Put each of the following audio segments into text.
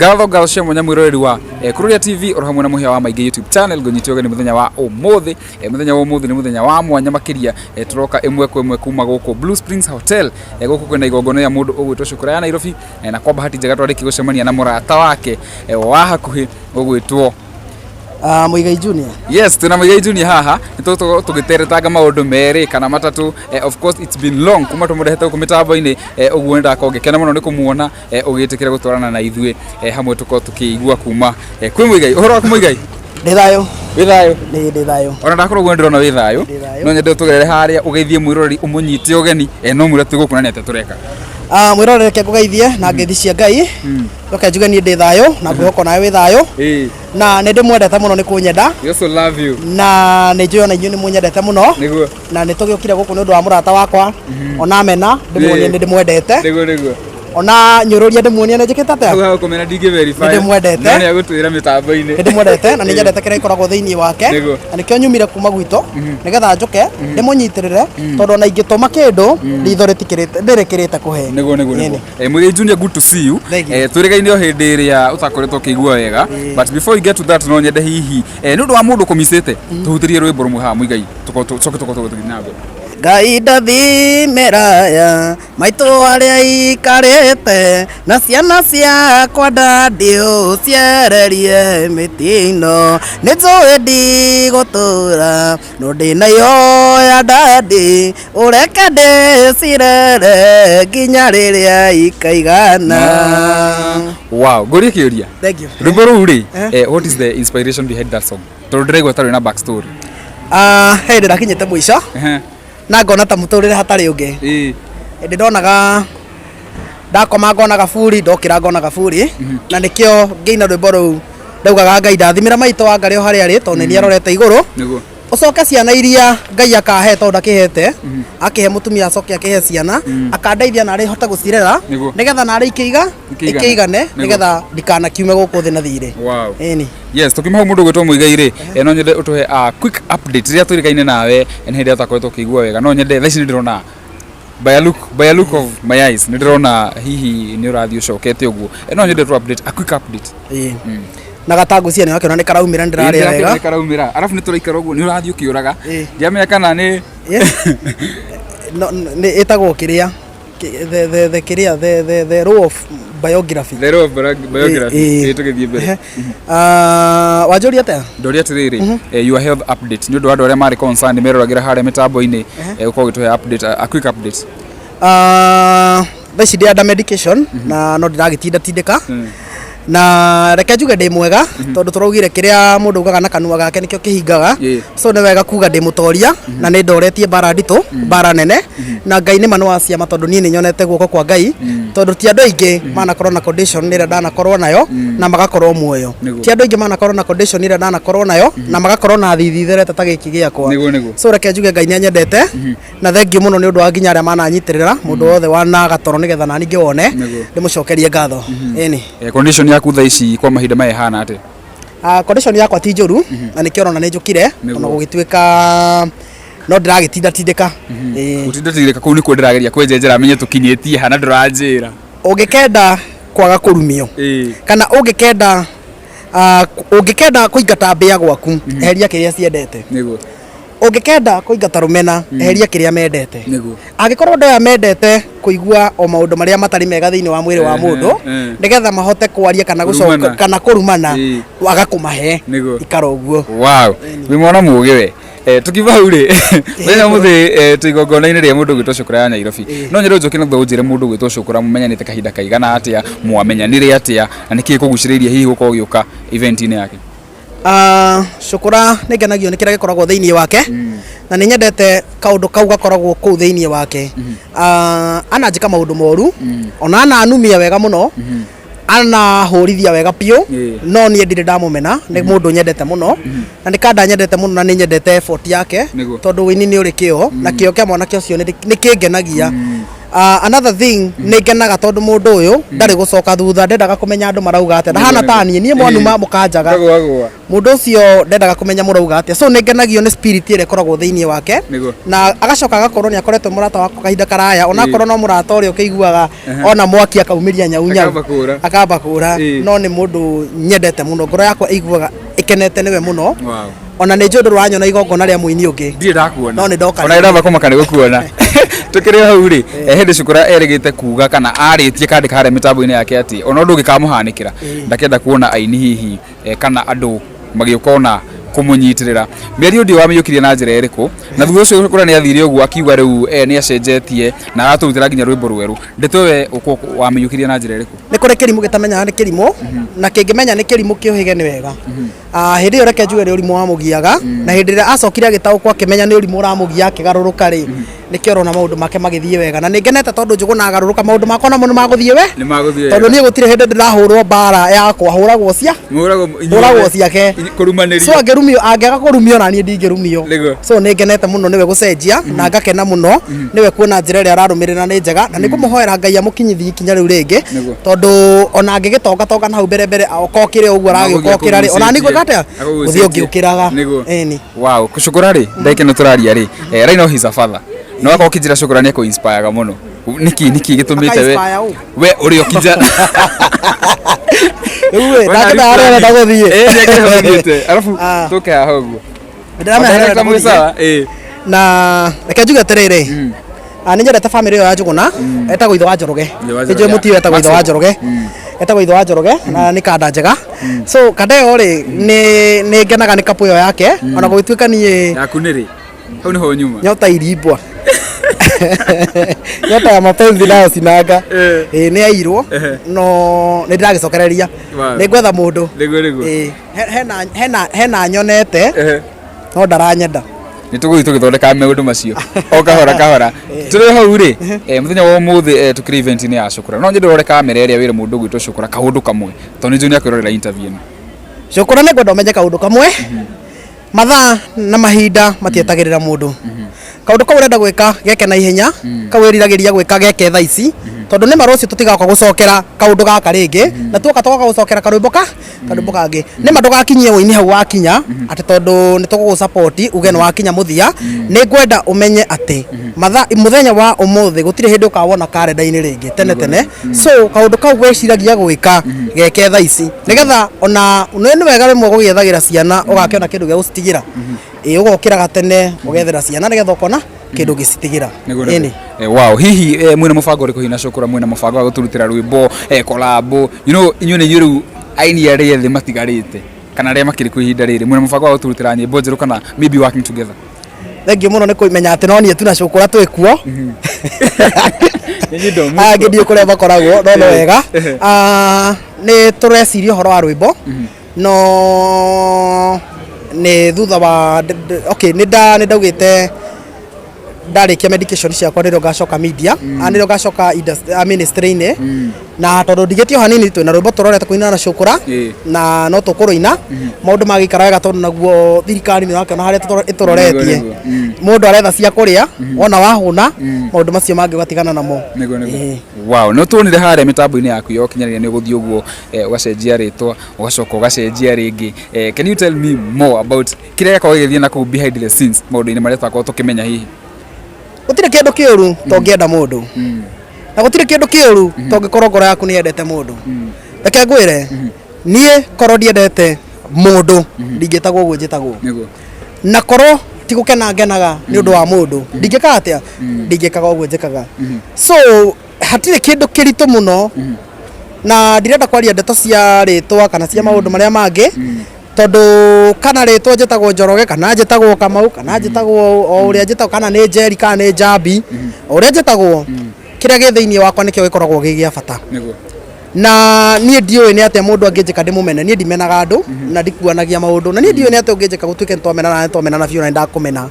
Gatho cia mwanya mwiroreri wa Kururia TV oro hamwe na muhia wa Maige YouTube channel gonyitioga ni muthenya wa umuthi muthenya wa umuthi ni muthenya wa mwanya makiria turoka imwe kwa imwe kuma guku Blue Springs Hotel guku kwenda igongona ya mundu ugwitwo Shukura ya Nairobi na kwa bahati njega twariki gucemania na murata wake wa hakuhi ugwitwo Muigai Junior. Yes, tuna Muigai Junior haha tugiteretanga maundu meri kana matatu. Of course it's been long kuma tumurehete ku mitambo-ini ugwenda kongekena muno ni kumuona ugitikira gutwarana na ithue hamwe tuko tukiigua kuma kwi Muigai uhoro waku Muigai Ndithayo withayo ni ndithayo ona ndakorwo gwendero na withayo no nyende tugerere haria ugeithie mwiroreri umunyite ugeni no mwira tugukuna tureka mwiroreri ke kugeithie na ngeithi cia Ngai oke njuge ni ndithayo na ngwihoko nawe withayo na nä ndä mwendete må no nä kå nyenda na nä njå ona inyuä nä må nyendete må no na nä tå gä å kire gå kå nä å ndå wa må rata wakwa ona mena ndä muonie nä ndä mwendete ona nyå rå ria ndä muonie nä njä kä te atä ndä mwendete nä ndä mwendete na nä nyendete kä rä a ikoragwo thä iniä wake na nä kä o nyumire kuma gwitå nä getha njoke ndä må nyitä rä re tondå ona ingä tå ma kä ndå ritho ndä rä kä rä te kå he Muigai Junior, good to see you. Twä regaine o hä ndä ä rä a å takoretwo å kä igua wega, but before we get to that no nyende hihi nä å ndå wa må ndå kå micä te tå hutä rie rwä mbo rå mwe haha Muigai coke tå na mbere. Ngai ndathimĩraya maitũ arĩa ikarĩte na ciana ciakwa ndandiũ ciererie mĩtino nĩ njũĩ ndigũtũra no ndĩnayo ndandi ũreke ndĩcirere nginya rĩrĩa ikaigana. Wow, ngũrie kĩũria. Thank you. Rwĩmbo rũu rĩ, what is the inspiration behind that song? Tondũ ndĩraigua tarĩ na back story. Hĩndĩ ndakinyĩte mũico na ngona ta muturire hatari ungi ndi ndonaga ndakoma ngonaga buri ndokira ngonaga buri na nikio ngeina rwimbo ruu ndaugaga Ngai ndathimira maito wa Ngai o haria ari tondu ni arorete iguru ucoke ciana iria Ngai akahe tondu akihete akihe mutumia acoke akihe ciana akandeithia na ari hota gucirera nigetha na ari ikiigane nigetha ndikana kiume guku thi na thire. Eni yes tukimaha mundu gwitwo Muigai ri no nyende utuhe a quick update ria twirikaine nawe en hindi atakoretwo kigua wega no nyende thaici ndirona by a look of my eyes ndirona hihi ni urathi ucokete uguo no nyende tu update a quick update na gatangu ciana yake ni karaumira ndiraria wega ni karaumira arafu ni turaikara uguo ni urathi ukiuraga ndiamenya kana ni ni etagwo kiria the row of biography tugithie mbere wanjuria ate ndoria atiriri your health update ni undu wa andu aria mari concerned meroragira haria mitambo-ini uko gituhe update a quick update thaici ndi under medication na no ndiragitinda tindika na reke njuge ndi mwega tondu turaugire kiria mundu ugaga na kanua gake nikio kihingaga so ni wega kuga ndi mutoria na ni ndoretie bara ndito bara nene na Ngai ni manu wa ciama tondu nie ni nyonete guoko kwa Ngai tondu ti andu aingi manakorwo na condition nira ndanakorwo nayo na magakorwo muoyo ti andu aingi manakorwo na condition nira ndanakorwo nayo na magakorwo na thithitherete ta giki giakwa so reke njuge Ngai ni anyendete na thengiu muno ni undu wa nginya aria mananyitirira mundu wothe wana gatoro nigetha nani ngiwone ndimucokerie ngatho eni condition yaku thaici kwa mahinda maya hana ate condition yakwa ti njuru na nikio rona ni njukire ona gugituika no ndiragitinda tindika utinda tindika kuu ni ku ndirageria kwenjenjera menye tukinyitie hana nduranjira ungikenda kwaga kurumio kana ungikenda kuingata mbia gwaku eheria kiria ciendete niguo ungikenda kuingata rumena eheria kiria mendete niguo angikorwo ndoya mendete kuigua o maundu maria matari mega thiini wa mwiri wa mundu nigetha mahote kwaria kana gucoka kana kurumana wagakumahe ikara uguo. Wow, wi mwana mugi we tukiva uri wena muthi tuigongona-ini ria mundu gwitwo Shukura ya Nairobi no nyero njoke na thonjire mundu gwitwo Shukura mumenyanite kahinda kaigana atia mwamenyanire atia na niki kuguciriria hihi guko giuka event-ini yake Shukura ni ngenagio ni kira gikoragwo thiini wake na ni nyendete kaundu kau gakoragwo kuu thiini wake ananjika maundu moru ona ananumia wega muno ana horithia wega piu no nie ndire ndamumena ni mundu nyendete muno na nikanda nyendete muno na ni nyendete effort yake tondu wini ni uri kio na kio kia mwana kio cio ni kingenagia Another thing nä ngenaga tondå må ndå å yå ndarä gå coka thutha ndendaga kå menya andå marauga atä ndahana taniä niä mwanuma må kanjaga må ndå å cio ndendaga kå menya må rauga atä so nä ngenagio nä spirit ä rä ĩkoragwo thä-inĩ wake na agacoka agakorwo nä akoretwo må rata wako kahinda karaya onakorwo no må rata å rä a å kä iguaga ona mwaki akaumä ria nyaunyau akamba kå ra no nä må ndå nyendete må no ngoro yakwa ĩiguaga ĩkenete nä we må no ona nä njå ndå rwanyona igongona rä a må ini å ngä ndirä ndakuona no nä ndoka ona ndamba kå maka nä gå kuona tå kä rä hau rä hä Cukura erä te kuga kana arä tie kandä ka harä mä tambo-inä yake atä ona å ndå å ngä kamå hanä kä ra ndakenda kuona aini hihi kana andå magä å kona kå må nyitä rä ra mä ario ndä wamä yå kirie na njä ra ä rä kå na thutha å cio kå nä athire å guo akiuga rä u nä acenjetie na aratå rutä ra nginya rwä mbo rwerå ndeto we wamä yå kirie na njä ra ä rä kå nä kå rä kä rimå gä tamenyaga nä kä rimå na kä ngä menya nä kä rimå kä å hä ge nä wega hä ndä ä yo reke njuge nä å rimå wa må giaga na hä ndä ä rä a acokire agä taå kwo akä menya nä å rimå å ramå gia akä garå rå ka rä nä kä orona maå ndå make magä thiä wega na nä ngenete tondå njå gå na garå rå ka maå ndå makwa namo nä magå thiä we tondå niä gå tirä hä ndä ndä rahå rwo mbara yakwa hå ragwo ciake so angä rumio angäaga kå rumio na niä ndingä rumio so nä ngenete må no nä we gå cenjia na ngakena må no nä we kuona njä ra ä rä a ararå mä rä ra nä njega na nä kå må hoera Ngai amå kinyithie ikinya rä u rä ngä tondå ona angä gä tongatonga nahau mbere mbere okä re å guo aragä å kokä ra rä ona nä gwä katä gå thiä å ngä å kä raga wow Cukura rä ndeke nä tå raria rä Rhino he's a father no akorwo kä njä ra Cukura nä ekå inspire må no niki gä tå mä te we å rä o kinja ndagå thiä arabu tå kä haha å guo na reke njuge atä rä rä nä nyendete bamä rä ä yo ya Njuguna etagwo ithe wa Njoroge nä njå må tiå etagwo ithe wa Njoroge etagwo ithe wa Njoroge na nä kanda njega so kanda ä yo rä nä ngenaga nä kapå ä yo yake ona gå gä tuä ka niä yaku nä rä hau nä ho nyuma nyota irimbwa nyota ya mapenzi nayo cinanga nä yairwo no nä ndä ragä cokereria nä ngwetha må ndå hena nyonete no ndaranyenda nä tå gå tå gä thondeka maå ndå macio o kahora kahora tå rä hau rä må thenya wa må thä tå kä rä event-inä ya Cukura no nyende rore kamera ä rä a wä ra må ndå å gwä two Cukura kaå ndå kamwe tondå nä njå nä akwä rorera interview ä no Cukura nä ngwenda å menye kaå ndå kamwe mathaa na mahinda matietagä rä ra må ndå kaå ndå kau å renda gwä ka geke na ihenya kau ä riragä ria gwä ka geke tha ici tondå nä marå cio tå tigaoka gå cokera kaå ndå gaka rä ngä na tuoka tågoka gå cokera karwä mbo kangä nä ma ndå gakinyie wå-inä hau wakinya atä tondå nä tå gå gå support uge nä wakinya må thia nä ngwenda å menye atä må thenya wa å må thä gå tirä hä ndä å kawona karenda-inä rä ngä tene so kaå ndå kau gweciragia gwä ka geke tha ici nä getha ona nä wega rä mwe gå gä ethagä ra ciana å gakä ona kä ndå gä a gå citigä ra å gokä raga tene å gethera ciana nä getha å kona kä ndå gä citigä ra wow hihi mwina mubango uri kuhina Cukura mwina mubango wa guturutira rwimbo kolabo inyuĩ nĩ inyuĩ rĩu aini arĩa ethĩ matigarĩte kana arĩa makĩrĩ kwa ihinda rĩrĩ mwina mubango wa guturutira nyĩmbo njerũ kana maybe working together thengiũ mũno nĩ kũmenya atĩ no niĩ tu na Cukura twĩ kuo ngĩthiĩ kũrĩa makoragwo no wega nĩ tũreciria ũhoro wa rwĩmbo no nĩ thutha wa nĩ ndaugĩte ndarĩkia medication ciakwa nĩrĩo ngacoka media nĩrĩo ngacoka ministry-inĩ na tondũ ndigĩtie o hanini twĩna rwĩmbo tũrorete kũina na Cukura na no tũkũrũina maũndũ magĩikara wega tondũ naguo thirikari nĩ wakĩona harĩa ĩtũroretie mũndũ aretha cia kũrĩa ona wahũna maũndũ macio mangĩ ũgatigana namo wow no tuonire harĩa mĩtambo-inĩ yaku yo kinyanĩria nĩ ũgũthiĩ ũguo ũgacenjia rĩtwa ũgacoka ũgacenjia rĩngĩ can you tell me more about kĩrĩa gĩakorwo gĩgĩthiĩ na kũu behind the scenes maũndũ-inĩ marĩa twakorwo tũkĩmenya hihi gũtirĩ kĩndũ kĩũru to ngĩenda mũndũ na gũtirĩ kĩndũ kĩũru to ngĩkorwo ngoro yaku nĩ yendete mũndũ reke ngwĩre niĩ korwo ndiendete mũndũ ndingĩtagwo ũguo njĩtagwo na korwo ti gũkena ngenaga nĩ ũndũ wa mũndũ ndingĩka atĩa ndingĩkaga ũguo njĩkaga so hatirĩ kĩndũ kĩritũ mũno na ndirenda kwaria ndeto cia rĩtwa kana cia maũndũ marĩa mangĩ tondũ kana rĩtwa njĩtagwo Njoroge kana njĩtagwo Kamau kana njĩtagwo o ũrĩa njĩtagwo kana nĩ Njeri kana nĩ Njambi o ũrĩa njĩtagwo kĩrĩa gĩ thĩinĩ wakwa nĩkĩo gĩkoragwo gĩ gĩa bata na niĩ ndiũĩ nĩ atĩa mũndũ angĩnjĩka ndĩmũmene niĩ ndimenaga andũ na ndikuanagia maũndũ na niĩ ndiũĩ nĩ atĩa ũngĩnjĩka gũtuĩke nĩtwamenana biũ na nĩndakũmena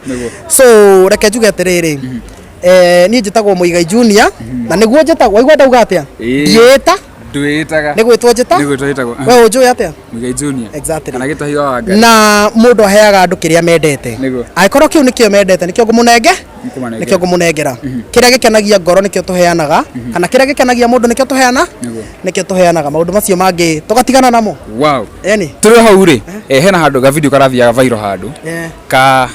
so reke njuge atĩrĩrĩ niĩ njĩtagwo Mũigai Junior na nĩguo njĩtagwo waigua ndauga atĩa ndiĩta Ndwitaga. Nĩ gwĩtwo njĩta? Nĩ gwĩtwo njĩtagwo. We ũnjũĩ atĩa? Muigai Junior. Exactly. Kana gĩtahiga wa Ngai. Na mũndũ aheaga andũ kĩrĩa mendete. Angĩkorwo kĩu nĩkĩo mendete nĩkĩo ngũmũnenge? Nĩkĩo ngũmũnengera. Kĩrĩa gĩkenagia ngoro nĩkĩo tũheanaga, kana kĩrĩa gĩkenagia mũndũ nĩkĩo tũheana? Nĩkĩo tũheanaga. Maũndũ macio mangĩ tũgatigana namo. Wow. Eni. Tũrĩ hau rĩ, hena handũ ga video karathiaga viral handũ. Ka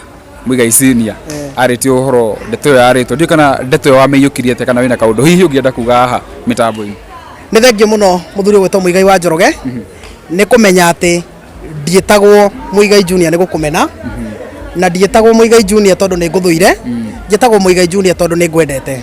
Muigai Senior. Arĩtie ũhoro ndeto ĩyo yarĩtwo. Ndiũ kana ndeto ĩyo wamĩiyũkirie atĩa kana wĩna kaũndũ hihi ũngĩenda kuga haha mĩtambo-inĩ. Nĩ thengio mũno mũthuri gwĩtwo Muigai wa Njoroge. Nĩ kũmenya atĩ ndiĩtagwo Muigai Junior nĩ gũkũmena. Na ndiĩtagwo Muigai Junior tondũ nĩ ngũthũire. Njĩtagwo Muigai Junior tondũ nĩ ngwendete.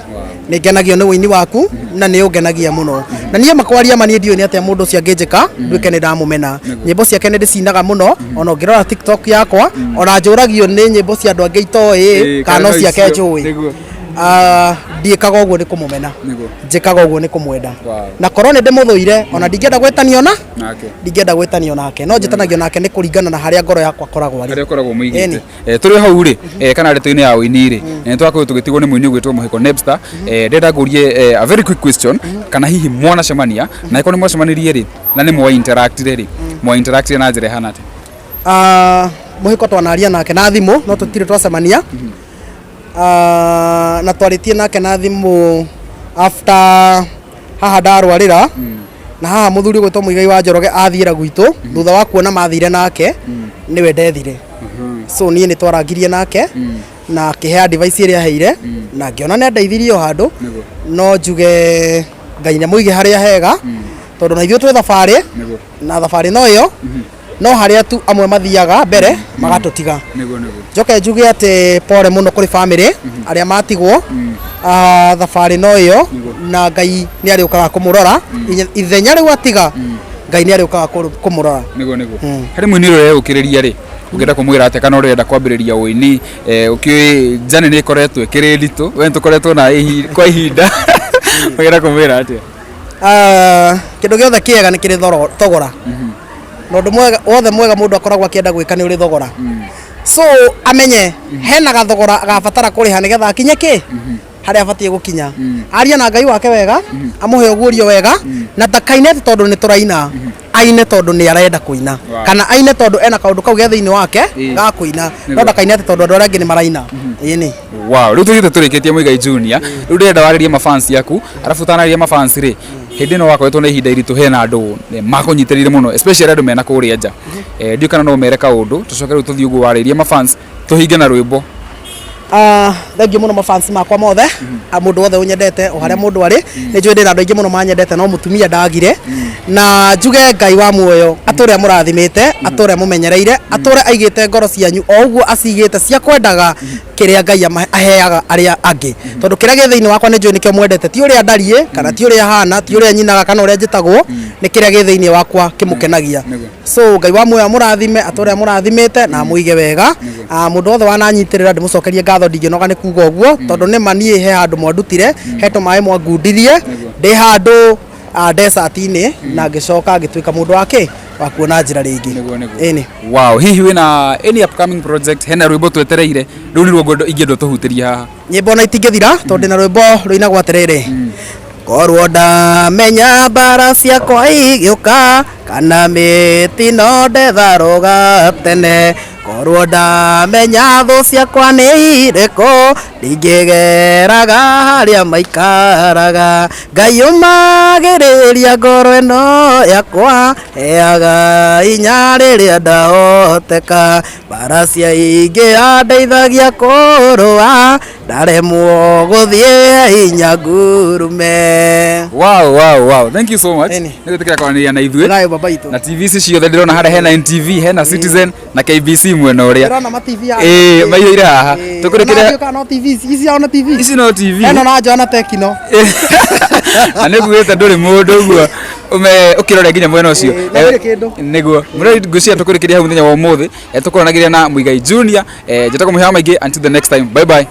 Nĩ ngenagio nĩ wĩini waku na nĩ ũngenagia mũno. Na niĩ makwaria mani ndiũ nĩ atĩa mũndũ ũcio angĩnjĩka nduĩke nĩ ndamũmena. Nyĩmbo ciake nĩ ndĩcinaga mũno, ona ũngĩrora TikTok yakwa, ona njũragio nĩ nyĩmbo cia andũ angĩ itoĩ kana no ciake njũĩ. Ndiĩkaga ũguo nĩ kũmũmena, njĩkaga ũguo nĩ kũmwenda. Na korwo nĩ ndĩmũthũire, ona ndingĩenda gwĩtanio nake, ndingĩenda gwĩtanio nake, no njĩtanagio nake nĩ kũringana na harĩa ngoro yakwa koragwo arĩ. Harĩa koragwo mũigĩte. Tũrĩ hau rĩ, kana ndeto-inĩ ya ũini rĩ, nĩ twakorwo tũgĩtigwo nĩ mũini ũgwĩtwo Mũhiko Nepster. Ndenda ngũrie a very quick question, kana hihi mwanacemania, na ĩkorwo nĩ mwacemanirie rĩ, na nĩ mwa interactire rĩ, mwa interactire na njĩra ĩhana atĩa? Mũhiko twanaria nake na thimũ, no tũtirĩ twacemania. Na twarĩtie nake na thimũ after haha ndarwarĩra, na haha mũthuri gwĩtwo Muigai wa Njoroge athiĩra gwitũ thutha wa kuona mathire nake nĩwe ndethire. So niĩ nĩ twarangirie nake na akĩhe advice ĩrĩa aheire na ngĩona nĩ andeithirie o handũ, no njuge Ngai nĩ mũige harĩa hega tondũ na ithuĩ twĩ thabarĩ na thabarĩ no ĩyo no harĩa tu amwe mathiaga mbere magatũtiga. Njoke njuge atĩ pole mũno kũrĩ family arĩa matigwo thabarĩ no ĩyo, na Ngai nĩ arĩũkaga kũmũrora ithenya rĩu atiga, Ngai nĩ arĩũkaga kũmũrora. Harĩ mũini ũrĩa ũkĩrĩria rĩ, ũngĩenda kũmwĩra atĩa kana ũrenda kwambĩrĩria ũini, ũkĩũĩ journey nĩ ĩkoretwo ĩkĩrĩ nditũ, we tũkoretwo na kwa ihinda, ũngĩenda kũmwĩra atĩa? Kĩndũ gĩothe kĩega nĩ kĩrĩ thogora. Na ũndũ wothe mwega mũndũ akoragwo akĩenda gwĩka nĩ ũrĩ thogora. So amenye hena gathogora agabatara kũrĩha nĩgetha akinye kĩ harĩa abatiĩ gũkinya. Aria na Ngai wake wega, amũhe ũguũrio wega, na ndakaine tondũ nĩ tũraina, aine tondũ nĩ arenda kũina, kana aine tondũ ena kaũndũ kau ge thĩinĩ wake ga kũina, no ndakaine tondũ andũ arĩa angĩ nĩ maraina. Ĩni. Wow, rĩu tũthiĩte tũrĩkĩtie Muigai Junior, rĩu ndĩrenda warĩrie mafans yaku, arabu ũtanarĩria mafans rĩ, hĩndĩ ĩno wakoretwo na ihinda iritũ hena andũ makũnyitĩrĩire mũno, especially andũ mena kũrĩa nja. Ndiũ kana no mere kaũndũ, tũcoke rĩu tũthiĩ ũguo warĩrie mafans, tũhinge na rwĩmbo. Thengiũ mũno mafans makwa mothe, mũndũ wothe ũnyendete o harĩa mũndũ arĩ, nĩ njũĩ ndĩna andũ aingĩ mũno manyendete no mũtumia ndagire, na njuge Ngai wa muoyo atũre amũrathimĩte, atũre amũmenyereire, atũre aigĩte ngoro cianyu o ũguo acigĩte cia kwendaga kĩrĩa Ngai aheaga arĩa angĩ, tondũ kĩrĩa gĩ thĩinĩ wakwa nĩ njũĩ nĩkĩo mwendete, ti ũrĩa ndariĩ kana ti ũrĩa hana, ti ũrĩa nyinaga kana ũrĩa njĩtagwo, nĩ kĩrĩa gĩ thĩinĩ wakwa kĩmũkenagia. So Ngai wa muoyo amũrathime, atũre amũrathimĩte na amũige wega. Mũndũ wothe wananyitĩrĩra ndĩmũcokerie ngatho, ndingĩnoga nĩ kuga ũguo tondũ nĩ ma niĩ he handũ mwandutire, he tũmaĩ mwangundirie, ndĩ handũ desert-inĩ na ngĩcoka ngĩtuĩka mũndũ wake wa kuona njĩra rĩngĩ. Ĩni. Wow, hihi wĩna any upcoming project, hena rwĩmbo twetereire, rĩu nĩ ruo ingĩenda tũhutĩrie haha? Nyĩmbo na itingĩthira tondũ ndĩna rwĩmbo rũinagwo atĩrĩrĩ: korwo ndamenya mbara ciakwa igĩũka kana mĩtino ndetharoga tene, korwo ndamenya thũ ciakwa nĩ irĩkũ ndingĩgeraga harĩa maikaraga, Ngai ũmagĩrĩria ngoro ĩno yakwa, heaga inya rĩrĩa ndahoteka, mbara cia ingĩ andeithagia kũrũa, ndaremwo gũthiĩ hinya ngurume. Wow, thank you so much. Nĩ gwĩtĩkĩra kwaranĩria na ithuĩ na TV ici ciothe ndĩrona harĩa hena NTV, hena Citizen na KBC mwena ũrĩa. Ndĩrona ma TV haha. Maiyũire haha. Tũkũrĩkĩra no TV ici no TV. Ici no TV. Eno na Joana Tekino. Na nĩguĩte ndũrĩ mũndũ ũguo ũkĩrora nginya mwena ũcio. Nĩguo mũrĩ ngũcia tũkũrĩkĩria hau mũthenya wa ũmũthĩ, tũkũranagĩria na Muigai Junior. Njĩtagwo Mũhĩa wa Maingĩ, until the next time. Bye bye.